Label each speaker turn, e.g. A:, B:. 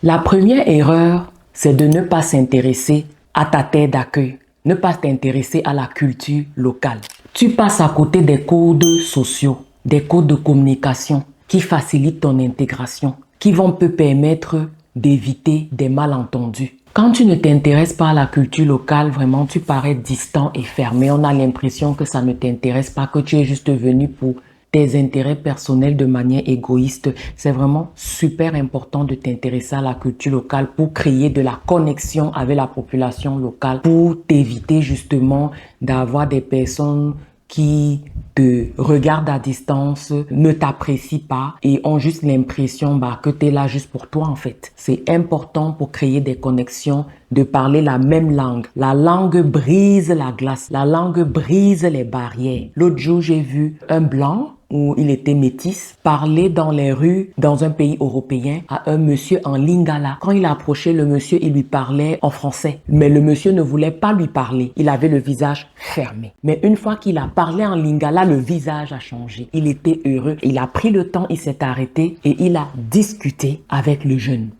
A: La première erreur, c'est de ne pas s'intéresser à ta terre d'accueil, ne pas t'intéresser à la culture locale. Tu passes à côté des codes sociaux, des codes de communication qui facilitent ton intégration, qui vont te permettre d'éviter des malentendus. Quand tu ne t'intéresses pas à la culture locale, vraiment, tu parais distant et fermé. On a l'impression que ça ne t'intéresse pas, que tu es juste venu pour tes intérêts personnels de manière égoïste. C'est vraiment super important de t'intéresser à la culture locale pour créer de la connexion avec la population locale, pour t'éviter justement d'avoir des personnes qui te regardent à distance, ne t'apprécient pas et ont juste l'impression que tu es là juste pour toi en fait. C'est important pour créer des connexions de parler la même langue. La langue brise la glace, la langue brise les barrières. L'autre jour, j'ai vu un blanc où il était métis, parler dans les rues dans un pays européen à un monsieur en lingala. Quand il a approché le monsieur, il lui parlait en français. Mais le monsieur ne voulait pas lui parler. Il avait le visage fermé. Mais une fois qu'il a parlé en lingala, le visage a changé. Il était heureux. Il a pris le temps, il s'est arrêté et il a discuté avec le jeune.